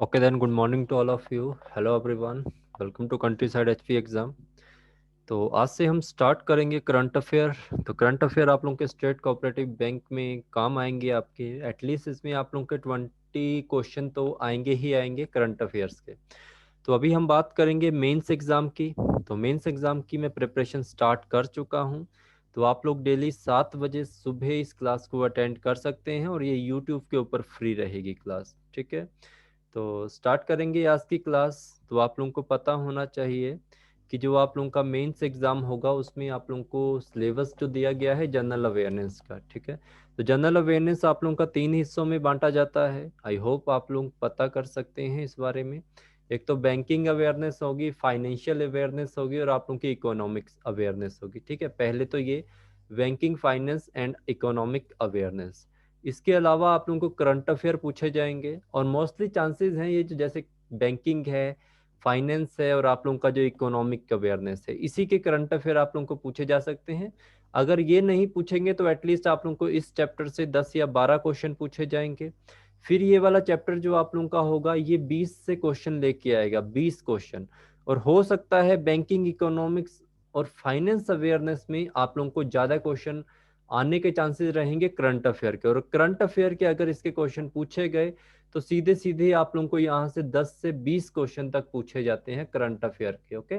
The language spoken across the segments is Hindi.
Okay, then good morning to all of you. Hello everyone. Welcome to Countryside HP exam. तो आज से हम स्टार्ट करेंगे करंट अफेयर। तो करंट अफेयर आप लोगों के स्टेट कोऑपरेटिव बैंक में काम आएंगे आपके। एटलीस्ट इसमें आप लोगों के 20 क्वेश्चन तो आएंगे ही आएंगे करंट अफेयर्स के। तो अभी हम बात करेंगे मेंस एग्जाम की। तो मेंस एग्जाम की मैं प्रिपरेशन स्टार्ट कर चुका हूँ। तो आप लोग डेली 7 बजे सुबह इस क्लास को अटेंड कर सकते हैं और ये यूट्यूब के ऊपर फ्री रहेगी क्लास, ठीक है। तो स्टार्ट करेंगे आज की क्लास। तो आप लोगों को पता होना चाहिए कि जो आप लोगों का मेंस एग्जाम होगा उसमें आप लोगों को सिलेबस जो दिया गया है जनरल अवेयरनेस का, ठीक है। तो जनरल अवेयरनेस आप लोगों का 3 हिस्सों में बांटा जाता है। आई होप आप लोग पता कर सकते हैं इस बारे में। एक तो बैंकिंग अवेयरनेस होगी, फाइनेंशियल अवेयरनेस होगी और आप लोगों की इकोनॉमिक्स अवेयरनेस होगी, ठीक है। पहले तो ये banking, finance and economic awareness. इसके अलावा आप लोगों को करंट अफेयर पूछे जाएंगे और मोस्टली चांसेस हैं ये जो जैसे बैंकिंग है, फाइनेंस है और आप लोगों का जो इकोनॉमिक अवेयरनेस है, इसी के करंट अफेयर आप लोगों को पूछे जा सकते हैं। अगर ये नहीं पूछेंगे तो एटलीस्ट आप लोगों को इस चैप्टर से 10 या 12 क्वेश्चन पूछे जाएंगे। फिर ये वाला चैप्टर जो आप लोगों का होगा ये 20 से क्वेश्चन लेके आएगा, 20 क्वेश्चन। और हो सकता है बैंकिंग, इकोनॉमिक्स और फाइनेंस अवेयरनेस में आप लोगों को ज्यादा क्वेश्चन आने के चांसेस रहेंगे करंट अफेयर के। और करंट अफेयर के अगर इसके क्वेश्चन पूछे गए तो सीधे सीधे आप लोगों को यहाँ से 10 से 20 क्वेश्चन तक पूछे जाते हैं करंट अफेयर के। ओके,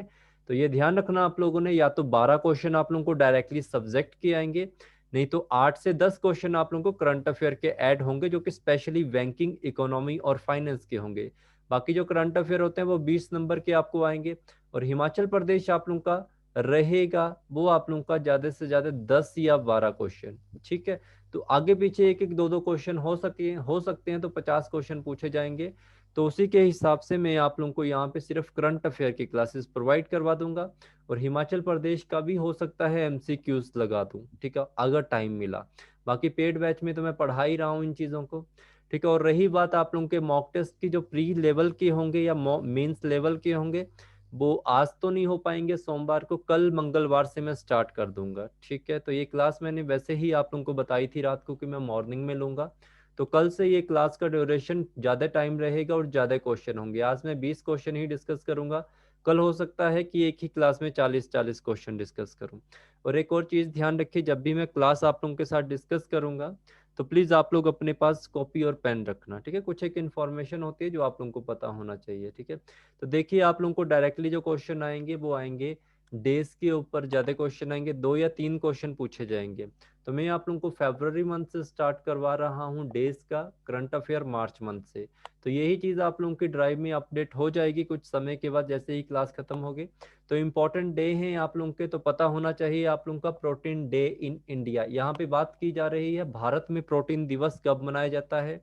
तो ये ध्यान रखना आप लोगों ने, या तो 12 क्वेश्चन आप लोगों को डायरेक्टली सब्जेक्ट के आएंगे, नहीं तो 8 से 10 क्वेश्चन आप लोगों को करंट अफेयर के ऐड होंगे जो कि स्पेशली बैंकिंग, इकोनॉमी और फाइनेंस के होंगे। बाकी जो करंट अफेयर होते हैं वो 20 नंबर के आपको आएंगे। और हिमाचल प्रदेश आप लोगों का रहेगा वो आप लोगों का ज्यादा से ज्यादा 10 या 12 क्वेश्चन, ठीक है। तो आगे पीछे एक एक दो दो क्वेश्चन हो सकते हैं, तो 50 क्वेश्चन पूछे जाएंगे। तो उसी के हिसाब से मैं आप लोगों को यहाँ पे सिर्फ करंट अफेयर की क्लासेस प्रोवाइड करवा दूंगा और हिमाचल प्रदेश का भी हो सकता है एमसीक्यूज लगा दूं, ठीक है, अगर टाइम मिला। बाकी पेड बैच में तो मैं पढ़ा ही रहा हूँ इन चीज़ों को, ठीक है। और रही बात आप लोगों के मॉक टेस्ट की, जो प्री लेवल के होंगे या मेंस लेवल के होंगे, वो आज तो नहीं हो पाएंगे, सोमवार को, कल मंगलवार से मैं स्टार्ट कर दूंगा, ठीक है। तो ये क्लास मैंने वैसे ही आप लोगों को बताई थी रात को कि मैं मॉर्निंग में लूंगा। तो कल से ये क्लास का ड्यूरेशन ज़्यादा टाइम रहेगा और ज़्यादा क्वेश्चन होंगे। आज मैं 20 क्वेश्चन ही डिस्कस करूंगा, कल हो सकता है कि एक ही क्लास में 40-40 क्वेश्चन डिस्कस करूं। और एक और चीज़ ध्यान रखिए, जब भी मैं क्लास आप लोगों के साथ डिस्कस करूंगा तो प्लीज़ आप लोग अपने पास कॉपी और पेन रखना, ठीक है। कुछ एक इन्फॉर्मेशन होती है जो आप लोगों को पता होना चाहिए, ठीक है। तो देखिए आप लोगों को डायरेक्टली जो क्वेश्चन आएंगे वो आएंगे डेज के ऊपर, ज्यादा क्वेश्चन आएंगे, 2 या 3 क्वेश्चन पूछे जाएंगे। तो मैं आप लोगों को फरवरी मंथ से स्टार्ट करवा रहा हूँ डेज का करंट अफेयर मार्च मंथ से। तो यही चीज आप लोगों की ड्राइव में अपडेट हो जाएगी कुछ समय के बाद जैसे ही क्लास खत्म होगी। तो इम्पोर्टेंट डे हैं आप लोगों के, तो पता होना चाहिए आप लोगों का प्रोटीन डे इन इंडिया। यहाँ पे बात की जा रही है भारत में प्रोटीन दिवस कब मनाया जाता है।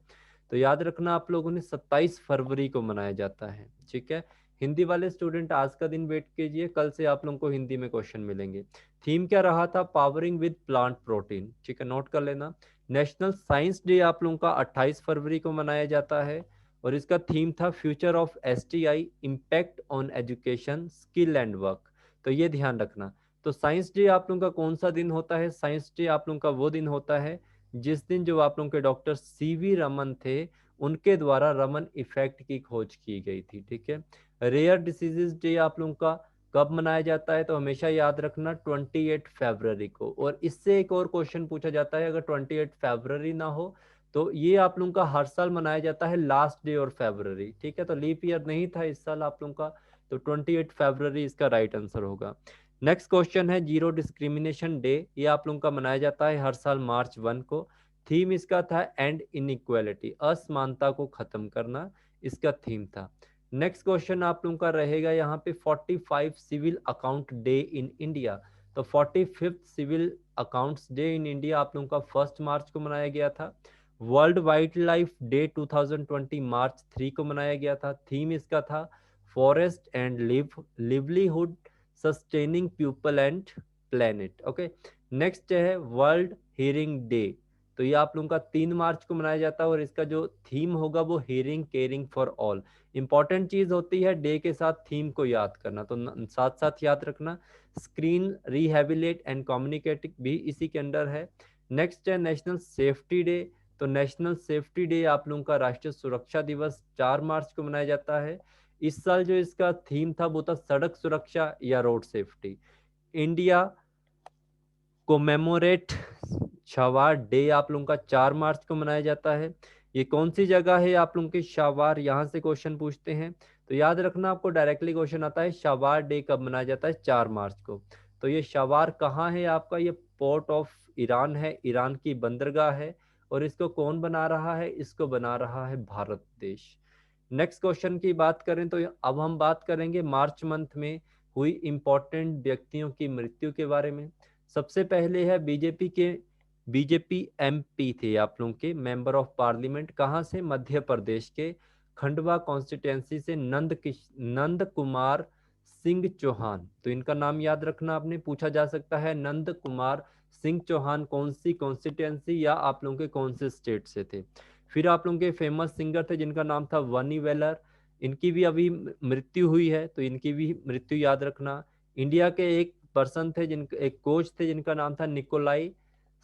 तो याद रखना आप लोगों ने 27 फरवरी को मनाया जाता है, ठीक है। हिंदी वाले स्टूडेंट आज का दिन वेट कीजिए, कल से आप लोगों को हिंदी में क्वेश्चन मिलेंगे। थीम क्या रहा था? पावरिंग विद प्लांट प्रोटीन, ठीक है, नोट कर लेना। नेशनल साइंस डे आप लोगों का 28 फरवरी को मनाया जाता है और इसका थीम था future of STI, impact on education, skill and work. तो ये ध्यान रखना। तो साइंस डे आप लोगों का कौन सा दिन होता है? साइंस डे आप लोगों का वो दिन होता है जिस दिन जो आप लोगों के डॉक्टर सीवी रमन थे उनके द्वारा रमन इफेक्ट की खोज की गई थी, ठीक है। रेयर डिसीजेज डे आप लोगों का कब मनाया जाता है? तो हमेशा याद रखना 28 फरवरी को। और इससे एक और क्वेश्चन पूछा जाता है, अगर 28 फरवरी ना हो तो ये आप लोगों का हर साल मनाया जाता है लास्ट डे और फरवरी, ठीक है। तो लीप ईयर नहीं था इस साल आप लोगों का, तो 28 फरवरी इसका राइट आंसर होगा। नेक्स्ट क्वेश्चन है जीरो डिस्क्रिमिनेशन डे। ये आप लोगों का मनाया जाता है हर साल मार्च 1 को। थीम इसका था एंड इनइक्वालिटी, असमानता को खत्म करना इसका थीम था। नेक्स्ट क्वेश्चन आप लोगों का रहेगा यहाँ पे 45 civil account day in India. तो 45th civil accounts day in India आप लोगों का 1 मार्च को मनाया गया था। World wild life day 2020 March 3 को मनाया गया था। थीम इसका था forest and livelihood, sustaining people and planet. Okay, next है वर्ल्ड हियरिंग डे। तो ये आप लोगों का 3 मार्च को मनाया जाता है और इसका जो थीम होगा वो hearing caring for all. Important चीज होती है डे के साथ थीम को याद करना, तो साथ साथ याद रखना। स्क्रीन रिहेबिलिट एंड कम्युनिकेटिव भी इसी के अंडर है। नेक्स्ट है नेशनल सेफ्टी डे। तो नेशनल सेफ्टी डे आप लोगों का, राष्ट्रीय सुरक्षा दिवस 4 मार्च को मनाया जाता है। इस साल जो इसका थीम था वो था सड़क सुरक्षा या रोड सेफ्टी। इंडिया कोमेमोरेट शावार डे आप लोगों का 4 मार्च को मनाया जाता है। ये कौन सी जगह है आप लोगों की शावार, यहाँ से क्वेश्चन पूछते हैं। तो याद रखना, आपको डायरेक्टली क्वेश्चन आता है शावार डे कब मनाया जाता है, 4 मार्च को। तो ये शावार कहाँ है आपका, ये पोर्ट ऑफ ईरान है, ईरान की बंदरगाह है। और इसको कौन बना रहा है, इसको बना रहा है भारत देश। नेक्स्ट क्वेश्चन की बात करें तो अब हम बात करेंगे मार्च मंथ में हुई इंपॉर्टेंट व्यक्तियों की मृत्यु के बारे में। सबसे पहले है बीजेपी एमपी थे आप लोगों के मेंबर ऑफ पार्लियामेंट, कहाँ से, मध्य प्रदेश के खंडवा कॉन्स्टिट्यूंसी से नंद कुमार सिंह चौहान। तो इनका नाम याद रखना, आपने पूछा जा सकता है नंद कुमार सिंह चौहान कौन सी कॉन्स्टिट्यूंसी या आप लोगों के कौन से स्टेट से थे। फिर आप लोगों के फेमस सिंगर थे जिनका नाम था वनी वेलर, इनकी भी अभी मृत्यु हुई है, तो इनकी भी मृत्यु याद रखना। इंडिया के एक पर्सन थे एक कोच थे जिनका नाम था निकोलाई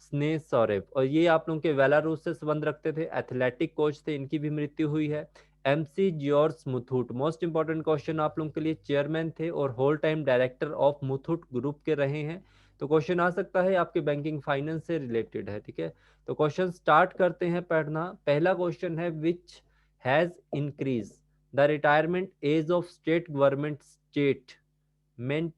स्नेसोरेव, और ये आप लोगों के बेलारूस से संबंध रखते थे, एथलेटिक कोच थे, इनकी भी मृत्यु हुई है। MC George Muthoot, most important question आप लोगों के लिए, चेयरमैन थे और whole time director of Muthoot group के रहे हैं। तो क्वेश्चन आ सकता है आपके बैंकिंग फाइनेंस से रिलेटेड है, ठीक है। तो क्वेश्चन स्टार्ट करते हैं पढ़ना। पहला क्वेश्चन है which has increase the retirement age of state government statement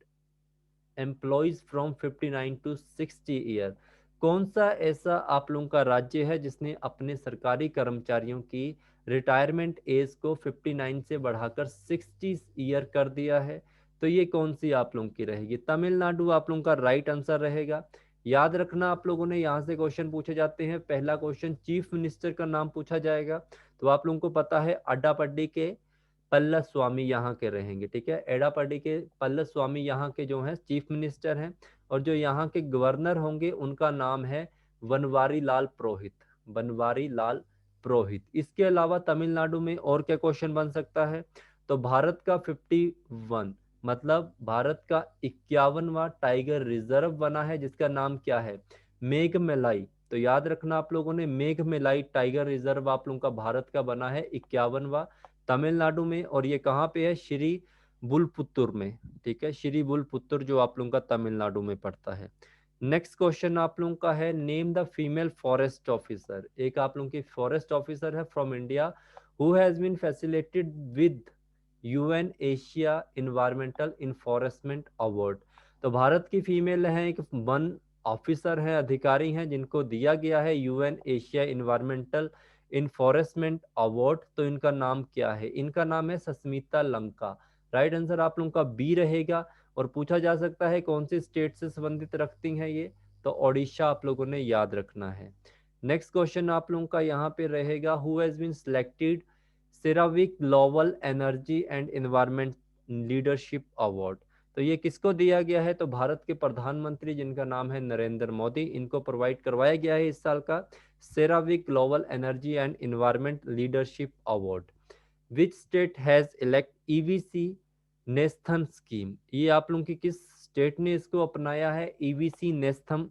employees from 59 to 60 year. कौन सा ऐसा आप लोगों का राज्य है जिसने अपने सरकारी कर्मचारियों की रिटायरमेंट एज को 59 से बढ़ाकर 60 ईयर कर दिया है। तो ये कौन सी आप लोगों की रहेगी, तमिलनाडु आप लोगों का राइट आंसर रहेगा। याद रखना, आप लोगों ने यहाँ से क्वेश्चन पूछे जाते हैं। पहला क्वेश्चन चीफ मिनिस्टर का नाम पूछा जाएगा, तो आप लोगों को पता है अड्डापड्डी के पल्लव स्वामी यहाँ के रहेंगे, ठीक है। एडापल्ली के पल्लव स्वामी यहाँ के जो हैं चीफ मिनिस्टर हैं, और जो यहाँ के गवर्नर होंगे उनका नाम है बनवारी लाल पुरोहित, बनवारी लाल पुरोहित। इसके अलावा तमिलनाडु में और क्या क्वेश्चन बन सकता है, तो भारत का 51 मतलब भारत का 51वां टाइगर रिजर्व बना है जिसका नाम क्या है, मेघमेलाई। तो याद रखना आप लोगों ने, मेघमेलाई टाइगर रिजर्व आप लोगों का भारत का बना है 51वां तमिलनाडु में, और ये कहाँ पे है, श्री बुलपुत्तुर में, ठीक है, श्री बुलपुत्तुर जो आप लोगों का तमिलनाडु में पड़ता है। नेक्स्ट क्वेश्चन आप लोगों का है name the female forest officer. एक आप लोगों की फॉरेस्ट ऑफिसर है from India who has been facilitated with UN Asia environmental enforcement award. तो भारत की फीमेल है, एक वन ऑफिसर हैं, अधिकारी हैं जिनको दिया गया है UN Asia environmental enforcement award. तो इनका नाम क्या है, इनका नाम है सस्मिता लंका। राइट आंसर आप लोगों का बी रहेगा। और पूछा जा सकता है कौन सी स्टेट से संबंधित रखती हैं ये, तो ओडिशा आप लोगों ने याद रखना है। नेक्स्ट क्वेश्चन आप लोगों का यहाँ पे रहेगा who has been selected CERAWeek global energy and environment leadership award. तो ये किसको दिया गया है, तो भारत के प्रधानमंत्री जिनका नाम है नरेंद्र मोदी, इनको प्रोवाइड करवाया गया है इस साल का CERAWeek global energy and environment leadership award. Which state has elect EVC Nestham scheme, ये आप लोगों की किस स्टेट ने इसको अपनाया है, ईवीसी नेस्थम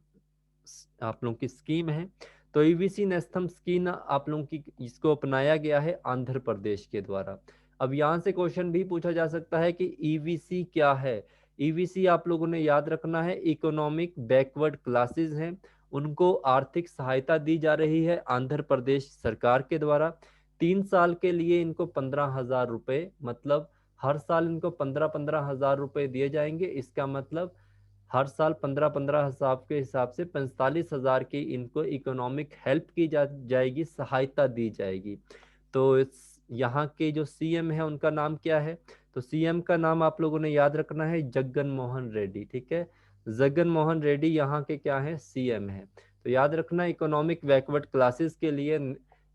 आप लोगों की स्कीम है। तो ईवीसी नेस्थम स्कीम आप लोगों की इसको अपनाया गया है आंध्र प्रदेश के द्वारा। अब यहाँ से क्वेश्चन भी पूछा जा सकता है कि ईवीसी क्या है। ईवीसी आप लोगों ने याद रखना है, इकोनॉमिक बैकवर्ड क्लासेस हैं, उनको आर्थिक सहायता दी जा रही है आंध्र प्रदेश सरकार के द्वारा। 3 साल के लिए इनको 15,000 रुपए, मतलब हर साल इनको 15,000 रुपए दिए जाएंगे। इसका मतलब हर साल 15,000 हिसाब के हिसाब से 45,000 की इनको इकोनॉमिक हेल्प की जाएगी, सहायता दी जाएगी। तो यहाँ के जो सीएम है उनका नाम क्या है, तो सीएम का नाम आप लोगों ने याद रखना है जगन मोहन रेड्डी, ठीक है। जगन मोहन रेड्डी यहाँ के क्या है, सीएम है। तो याद रखना इकोनॉमिक बैकवर्ड क्लासेस के लिए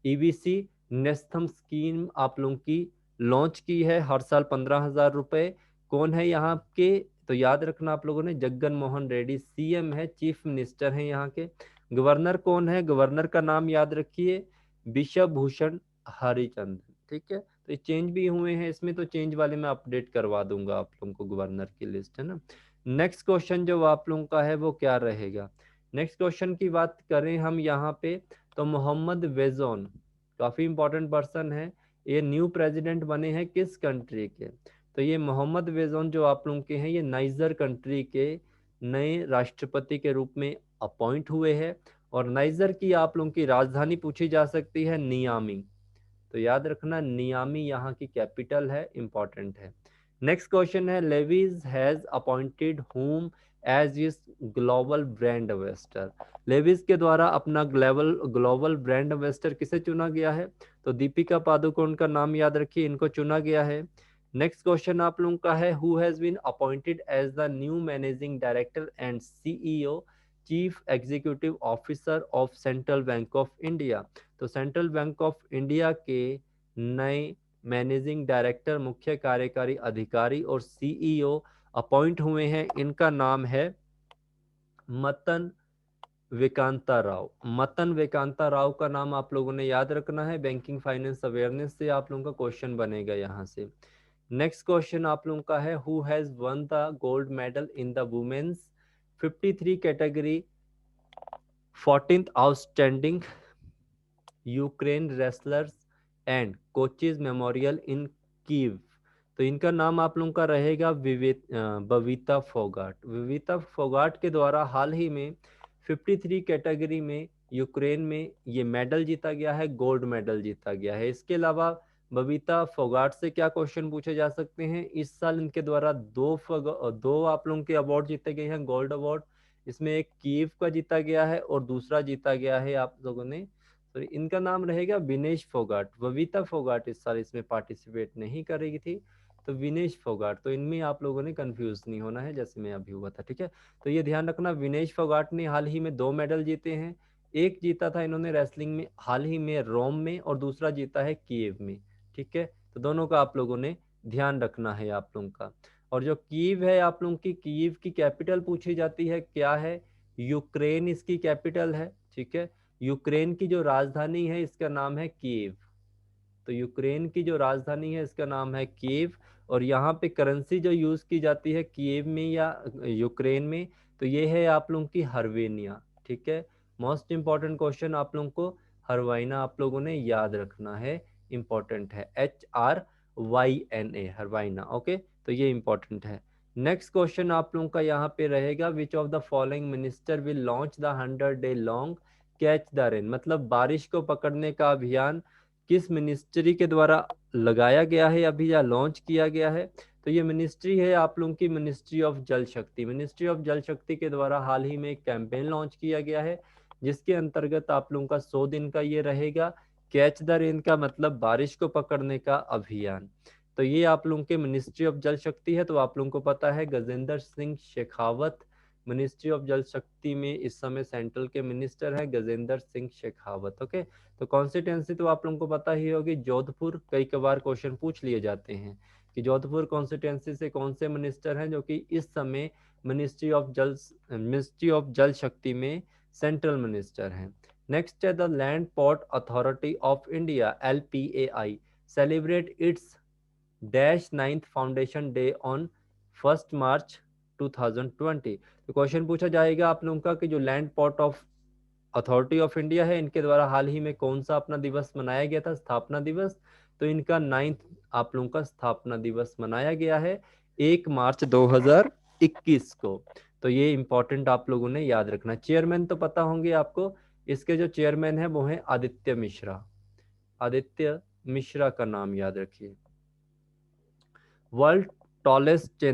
ईबीसी नेस्थम स्कीम आप लोगों की लॉन्च की है, हर साल 15,000 रुपए। कौन है यहाँ के, तो याद रखना आप लोगों ने जगन मोहन रेड्डी सीएम है, चीफ मिनिस्टर है यहाँ के। गवर्नर कौन है, गवर्नर का नाम याद रखिए बिशव भूषण हरिचंद्र, ठीक है। तो ये चेंज भी हुए हैं इसमें, तो चेंज वाले में अपडेट करवा दूंगा आप लोगों को गवर्नर की लिस्ट, है ना। नेक्स्ट क्वेश्चन जो आप लोगों का है वो क्या रहेगा, नेक्स्ट क्वेश्चन की बात करें हम यहाँ पे, तो मोहम्मद वेजोन काफी इंपॉर्टेंट पर्सन है, ये न्यू प्रेसिडेंट बने हैं किस कंट्री के? तो ये मोहम्मद वेजोन जो आप लोगों के हैं, ये नाइजर कंट्री के नए राष्ट्रपति के रूप में अपॉइंट हुए हैं। और नाइजर की आप लोगों की राजधानी पूछी जा सकती है नियामी। तो याद रखना नियामी यहाँ की कैपिटल है, इंपॉर्टेंट है। नेक्स्ट क्वेश्चन है, Levi's has appointed whom as is global brand ambassador. Levi's के द्वारा अपना ग्लोबल ब्रांड एम्बेसडर किसे चुना गया है? तो दीपिका पादुकोण का नाम याद रखिए, इनको चुना गया है। नेक्स्ट क्वेश्चन आप लोगों का है, who has been appointed as the new managing director and CEO chief executive officer of Central Bank of India. तो सेंट्रल बैंक ऑफ इंडिया के नए मैनेजिंग डायरेक्टर, मुख्य कार्यकारी अधिकारी और सीईओ अपॉइंट हुए हैं। इनका नाम है मतन विकांता राव। मतन विकांता राव का नाम आप लोगों ने याद रखना है, बैंकिंग फाइनेंस अवेयरनेस से आप लोगों का क्वेश्चन बनेगा यहाँ से। नेक्स्ट क्वेश्चन आप लोगों का है, who has won the gold medal in the women's 53 category 14th outstanding Ukraine wrestlers and coaches memorial in Kyiv? तो इनका नाम आप लोगों का रहेगा बबीता फोगाट। बबीता फोगाट के द्वारा हाल ही में 53 कैटेगरी में यूक्रेन में ये मेडल जीता गया है, गोल्ड मेडल जीता गया है। इसके अलावा बबीता फोगाट से क्या क्वेश्चन पूछे जा सकते हैं? इस साल इनके द्वारा दो आप लोगों के अवार्ड जीते गए हैं, गोल्ड अवार्ड। इसमें एक कीव का जीता गया है और दूसरा जीता गया है आप लोगों ने, तो इनका नाम रहेगा विनेश फोगाट। बबीता फोगाट इस साल इसमें पार्टिसिपेट नहीं करेगी थी, तो विनेश फोगाट। तो इनमें आप लोगों ने कंफ्यूज नहीं होना है, जैसे मैं अभी हुआ था, ठीक है। तो ये ध्यान रखना, विनेश फोगाट ने हाल ही में 2 मेडल जीते हैं। एक जीता था इन्होंने रेसलिंग में हाल ही में रोम में, और दूसरा जीता है कीव में, ठीक है। तो दोनों का आप लोगों ने ध्यान रखना है आप लोगों का। और जो कीव है आप लोगों की, कीव की कैपिटल पूछी जाती है, क्या है? यूक्रेन इसकी कैपिटल है, ठीक है। यूक्रेन की जो राजधानी है इसका नाम है कीव। तो यूक्रेन की जो राजधानी है इसका नाम है कीव। और यहाँ पे करेंसी जो यूज की जाती है कीव में या यूक्रेन में, तो ये है आप लोगों की हर्वेनिया, ठीक है। मोस्ट इंपॉर्टेंट क्वेश्चन आप लोगों को हरवाइना आप लोगों ने याद रखना है, इंपॉर्टेंट है, HRYNA, हरवाइना, ओके। तो ये इंपॉर्टेंट है। नेक्स्ट क्वेश्चन आप लोगों का यहाँ पे रहेगा, which of the following minister will launch the 100 day long catch the rain? मतलब बारिश को पकड़ने का अभियान किस मिनिस्ट्री के द्वारा लगाया गया है अभी या लॉन्च किया गया है? तो ये मिनिस्ट्री है आप लोगों की मिनिस्ट्री ऑफ जल शक्ति। मिनिस्ट्री ऑफ जल शक्ति के द्वारा हाल ही में एक कैंपेन लॉन्च किया गया है, जिसके अंतर्गत आप लोगों का 100 दिन का ये रहेगा, कैच द रेन का मतलब बारिश को पकड़ने का अभियान। तो ये आप लोगों के मिनिस्ट्री ऑफ जल शक्ति है। तो आप लोगों को पता है गजेंद्र सिंह शेखावत मिनिस्ट्री ऑफ जल शक्ति में इस समय सेंट्रल के मिनिस्टर है, गजेंद्र सिंह शेखावत, ओके। तो कॉन्स्टिट्यूंसी तो आप लोगों को पता ही होगी, जोधपुर। कई बार क्वेश्चन पूछ लिए जाते हैं कि जोधपुर कॉन्स्टिट्यूंसी से कौन से मिनिस्टर हैं जो कि इस समय मिनिस्ट्री ऑफ जल शक्ति में सेंट्रल मिनिस्टर हैं। नेक्स्ट है, the land port authority of India LPAI celebrate it's dash 9th foundation day on 1 मार्च 2020। तो क्वेश्चन पूछा जाएगा आप लोगों का कि जो land port of authority of India है, इनके द्वारा हाल ही में कौन सा अपना दिवस मनाया गया था, स्थापना दिवस? तो इनका 9th आप लोगों का स्थापना दिवस मनाया गया है 1 मार्च 2021 को। तो ये इंपॉर्टेंट आप लोगों ने याद रखना। चेयरमैन तो पता होंगे आपको, इसके जो चेयरमैन है वो है आदित्य मिश्रा। आदित्य मिश्रा का नाम याद रखिए। वर्ल्ड टॉलेस्ट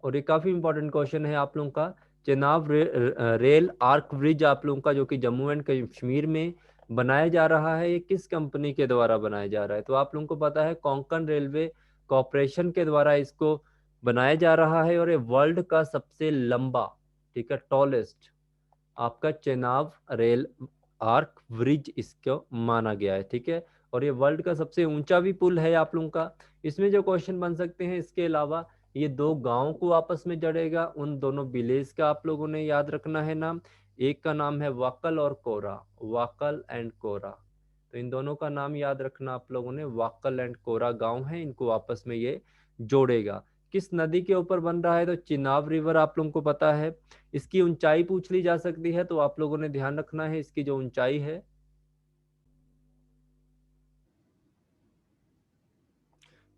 और ये काफी इंपॉर्टेंट क्वेश्चन है आप लोगों का, चेनाब रेल आर्क ब्रिज आप लोगों का जो कि जम्मू एंड कश्मीर में बनाया जा रहा है, ये किस कंपनी के द्वारा बनाया जा रहा है? तो आप लोगों को पता है कोंकण रेलवे कॉरपोरेशन के द्वारा इसको बनाया जा रहा है। और ये वर्ल्ड का सबसे लंबा, ठीक है, टॉलेस्ट आपका चेनाब रेल आर्क ब्रिज इसको माना गया है, ठीक है। और ये वर्ल्ड का सबसे ऊंचा भी पुल है आप लोगों का। इसमें जो क्वेश्चन बन सकते हैं, इसके अलावा ये 2 गांव को आपस में जड़ेगा, उन दोनों विलेज का आप लोगों ने याद रखना है नाम। एक का नाम है वाकल और कोरा, वाकल एंड कोरा। तो इन दोनों का नाम याद रखना आप लोगों ने, वाकल एंड कोरा गांव है, इनको आपस में ये जोड़ेगा। किस नदी के ऊपर बन रहा है? तो चिनाब रिवर आप लोगों को पता है, इसकी ऊंचाई पूछ ली जा सकती है, तो आप लोगों ने ध्यान रखना है इसकी जो ऊंचाई है,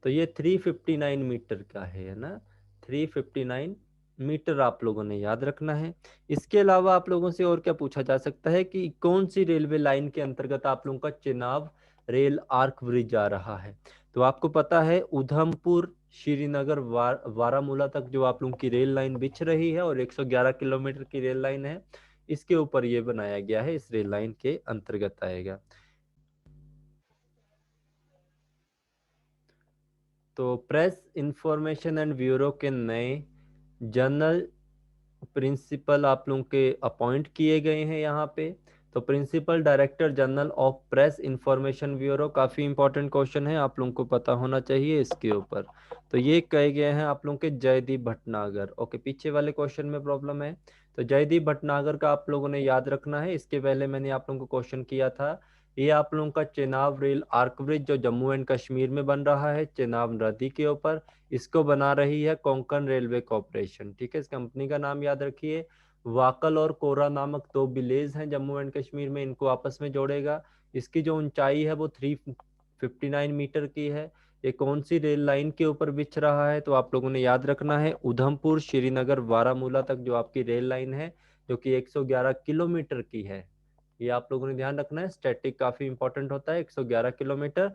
तो ये 359 मीटर का है ना, 359 मीटर आप लोगों ने याद रखना है। इसके अलावा आप लोगों से और क्या पूछा जा सकता है कि कौन सी रेलवे लाइन के अंतर्गत आप लोगों का चेनाब रेल आर्क ब्रिज जा रहा है। तो आपको पता है उधमपुर श्रीनगर बारामूला तक जो आप लोगों की रेल लाइन बिछ रही है और 111 किलोमीटर की रेल लाइन है, इसके ऊपर ये बनाया गया है, इस रेल लाइन के अंतर्गत आएगा। तो प्रेस इंफॉर्मेशन एंड ब्यूरो के नए जनरल प्रिंसिपल आप लोगों के अपॉइंट किए गए हैं यहाँ पे। तो principal director general of press information bureau, काफी इंपॉर्टेंट क्वेश्चन है, आप लोगों को पता होना चाहिए इसके ऊपर। तो ये कहे गए हैं आप लोगों के जयदीप भटनागर। ओके, पीछे वाले क्वेश्चन में प्रॉब्लम है, तो जयदीप भटनागर का आप लोगों ने याद रखना है। इसके पहले मैंने आप लोगों को क्वेश्चन किया था, ये आप लोगों का चेनाब रेल आर्क ब्रिज जो जम्मू एंड कश्मीर में बन रहा है चेनाब नदी के ऊपर, इसको बना रही है कोंकण रेलवे कॉरपोरेशन। ठीक है, इस कंपनी का नाम याद रखिए। वाकल और कोरा नामक दो विलेज हैं जम्मू एंड कश्मीर में, इनको आपस में जोड़ेगा। इसकी जो ऊंचाई है वो 359 मीटर की है। ये कौन सी रेल लाइन के ऊपर बिछ रहा है, तो आप लोगों ने याद रखना है उधमपुर श्रीनगर बारामूला तक जो आपकी रेल लाइन है, जो कि 111 किलोमीटर की है। ये आप लोगों ने ध्यान रखना है, स्टैटिक काफी इंपॉर्टेंट होता है, 111 किलोमीटर।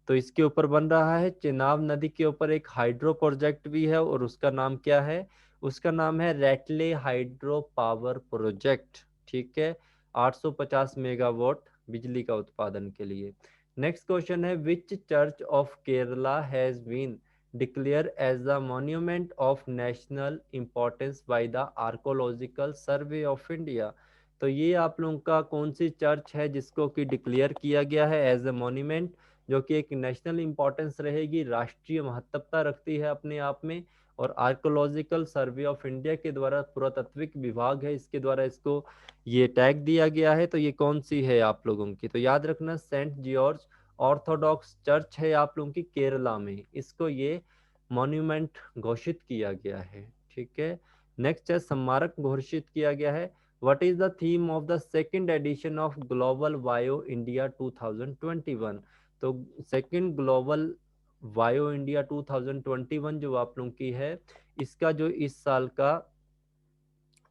तो इसके ऊपर बन रहा है चेनाब नदी के ऊपर एक हाइड्रो प्रोजेक्ट भी है, और उसका नाम क्या है, उसका नाम है रैटले हाइड्रो पावर प्रोजेक्ट। ठीक है, 850 मेगावाट बिजली का उत्पादन के लिए। नेक्स्ट क्वेश्चन है, which church of Kerala has been declared as the monument of national importance by the archaeological survey of India. तो ये आप लोगों का कौन सी चर्च है जिसको कि डिक्लेयर किया गया है एज ए मॉन्यूमेंट, जो कि एक नेशनल इंपॉर्टेंस रहेगी, राष्ट्रीय महत्वता रखती है अपने आप में, और आर्कोलॉजिकल सर्वे ऑफ इंडिया के द्वारा, पुरातत्विक विभाग है इसके द्वारा इसको ये टैग दिया गया है। तो ये कौन सी है आप लोगों की, तो याद रखना सेंट जॉर्ज ऑर्थोडॉक्स चर्च है आप लोगों की केरला में, इसको ये मॉन्यूमेंट घोषित किया गया है। ठीक है, नेक्स्ट है स्मारक घोषित किया गया है। What is the theme of the second edition of global bio India 2021। तो सेकंड ग्लोबल बायो इंडिया 2021 जो आप लोगों की है, इसका जो इस साल का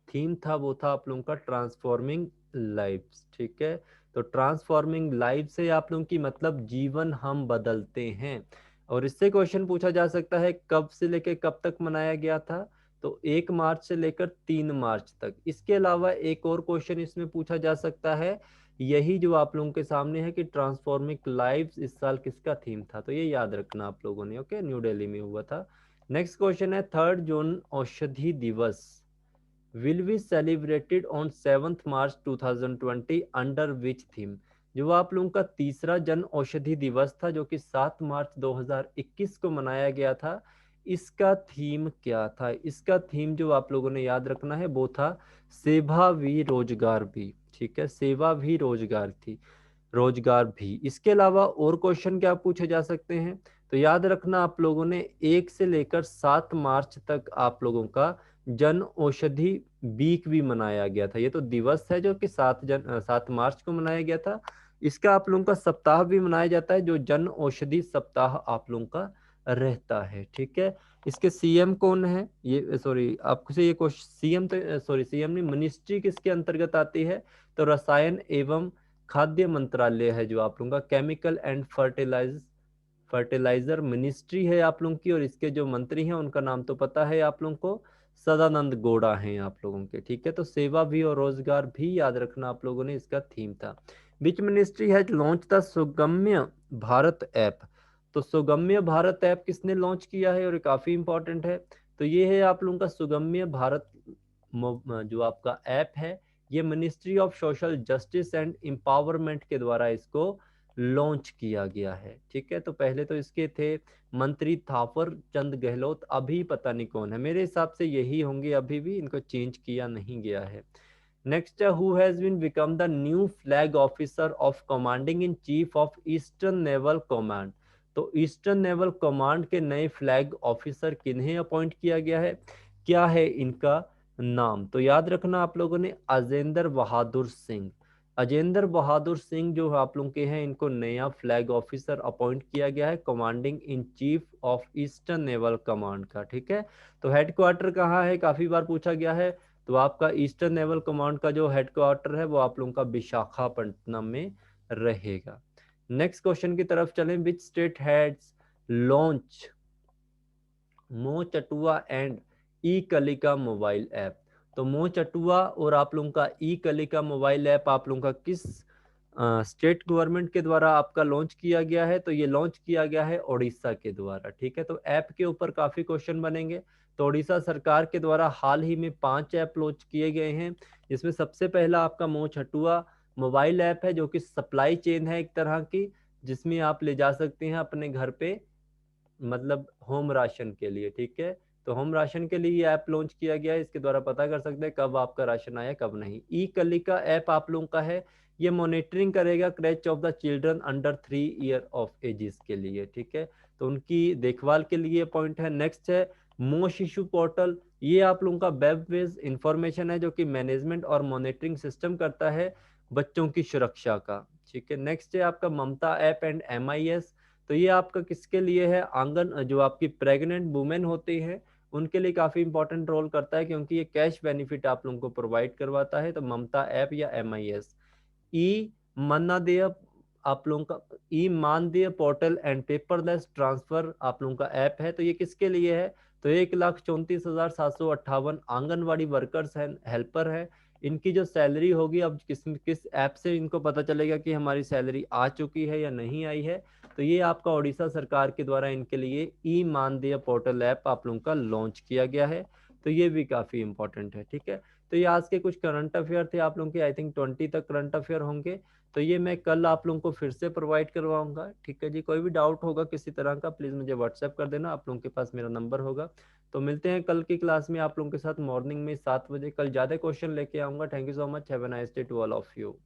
थीम था वो था आप लोगों का ट्रांसफॉर्मिंग लाइव्स। ठीक है, तो ट्रांसफॉर्मिंग लाइफ से आप लोगों की मतलब जीवन हम बदलते हैं। और इससे क्वेश्चन पूछा जा सकता है कब से लेकर कब तक मनाया गया था, तो 1 मार्च से लेकर 3 मार्च तक। इसके अलावा एक और क्वेश्चन इसमें पूछा जा सकता है, यही जो आप लोगों के सामने है कि ट्रांसफॉर्मिंग लाइव्स इस साल किसका थीम था, तो ये याद रखना आप लोगों ने। ओके, न्यू दिल्ली में हुआ था। नेक्स्ट क्वेश्चन है, 3 जून औषधि दिवस will be celebrated on 7th March 2020 under which theme। जो आप लोगों का तीसरा जन औषधि दिवस था जो कि 7 मार्च 2021 को मनाया गया था, इसका थीम क्या था, इसका थीम जो आप लोगों ने याद रखना है वो था सेवा भी रोजगार भी। ठीक है, सेवा भी रोजगार थी, रोजगार भी। इसके अलावा और क्वेश्चन क्या पूछे जा सकते हैं, तो याद रखना आप लोगों ने 1 से लेकर 7 मार्च तक आप लोगों का जन औषधि वीक भी मनाया गया था। ये तो दिवस है जो कि 7 मार्च को मनाया गया था। इसका आप लोगों का सप्ताह भी मनाया जाता है, जो जन औषधि सप्ताह आप लोगों का रहता है। ठीक है, इसके सीएम कौन है, ये सॉरी आपको से ये क्वेश्चन, सीएम तो सॉरी सीएम नहीं, मिनिस्ट्री किसके अंतर्गत आती है, तो रसायन एवं खाद्य मंत्रालय है जो आप लोगों का, केमिकल एंड फर्टिलाइजर मिनिस्ट्री है आप लोगों की। और इसके जो मंत्री हैं उनका नाम तो पता है आप लोगों को, सदानंद गौड़ा हैं आप लोगों के। ठीक है, तो सेवा भी और रोजगार भी याद रखना आप लोगों ने, इसका थीम था। Which ministry has launch the Sugamya Bharat app. तो सुगम्य भारत ऐप किसने लॉन्च किया है, और काफी इंपॉर्टेंट है, तो ये है आप लोगों का सुगम्य भारत जो आपका ऐप है, ये ministry of social justice and empowerment के द्वारा इसको लॉन्च किया गया है। ठीक है, तो पहले तो इसके थे मंत्री थावर चंद गहलोत, अभी पता नहीं कौन है, मेरे हिसाब से यही होंगे, अभी भी इनको चेंज किया नहीं गया है। नेक्स्ट है, who has been become the new flag officer of commanding in chief of eastern naval command. तो ईस्टर्न नेवल कमांड के नए फ्लैग ऑफिसर किन्हें अपॉइंट किया गया है, क्या है इनका नाम तो याद रखना आप लोगों ने, अजेंद्र बहादुर सिंह। अजेंद्र बहादुर सिंह जो आप लोग के हैं, इनको नया फ्लैग ऑफिसर अपॉइंट किया गया है commanding in chief of eastern naval command का, ठीक है। तो हेडक्वार्टर कहाँ है, काफी बार पूछा गया है। तो आपका ईस्टर्न नेवल कमांड का जो हेडक्वार्टर है वो आप लोगों का विशाखापट्टनम में रहेगा। नेक्स्ट क्वेश्चन की तरफ चलें। Which state has launch Mo Chhatua and e Kalika mobile app. तो मोह चटुआ और आप लोगों का ई कलिका मोबाइल ऐप आप लोगों का किस स्टेट गवर्नमेंट के द्वारा आपका लॉन्च किया गया है? तो ये लॉन्च किया गया है ओडिशा के द्वारा, ठीक है। तो ऐप के ऊपर काफी क्वेश्चन बनेंगे। तो ओडिशा सरकार के द्वारा हाल ही में 5 ऐप लॉन्च किए गए हैं, जिसमें सबसे पहला आपका मोह चटुआ मोबाइल ऐप है, जो कि सप्लाई चेन है एक तरह की, जिसमें आप ले जा सकते हैं अपने घर पे, मतलब होम राशन के लिए, ठीक है। तो होम राशन के लिए ये ऐप लॉन्च किया गया है, इसके द्वारा पता कर सकते हैं कब आपका राशन आया कब नहीं। ई कलिका ऐप आप लोगों का है, ये मॉनिटरिंग करेगा creche of the children under 3 year of ages के लिए, ठीक है। तो उनकी देखभाल के लिए पॉइंट है। नेक्स्ट है मो शिशु पोर्टल, ये आप लोगों का वेब बेस्ड इंफॉर्मेशन है, जो कि मैनेजमेंट और मॉनिटरिंग सिस्टम करता है बच्चों की सुरक्षा का, ठीक है। नेक्स्ट है आपका ममता ऐप एंड MIS। तो ये आपका किसके लिए है? आंगन जो आपकी प्रेग्नेंट वुमेन होती हैं उनके लिए काफी इंपॉर्टेंट रोल करता है, क्योंकि ये कैश बेनिफिट आप लोगों को प्रोवाइड करवाता है। तो ममता ऐप या MIS। ई मानदेय आप लोगों का, ई मानदेय पोर्टल एंड पेपरलेस ट्रांसफर आप लोगों का ऐप है। तो ये किसके लिए है? तो 1,34,758 आंगनवाड़ी वर्कर्स हैं, हेल्पर है। इनकी जो सैलरी होगी, अब किस किस ऐप से इनको पता चलेगा कि हमारी सैलरी आ चुकी है या नहीं आई है? तो ये आपका ओडिशा सरकार के द्वारा इनके लिए ई मानदेय पोर्टल ऐप आप लोगों का लॉन्च किया गया है। तो ये भी काफी इंपॉर्टेंट है, ठीक है। तो ये आज के कुछ करंट अफेयर थे आप लोगों के, आई थिंक 20 तक करंट अफेयर होंगे। तो ये मैं कल आप लोगों को फिर से प्रोवाइड करवाऊंगा, ठीक है जी। कोई भी डाउट होगा किसी तरह का, प्लीज मुझे व्हाट्सएप कर देना, आप लोगों के पास मेरा नंबर होगा। तो मिलते हैं कल की क्लास में आप लोगों के साथ मॉर्निंग में 7 बजे। कल ज्यादा क्वेश्चन लेके आऊंगा। Thank you so much, have a nice day to all of you.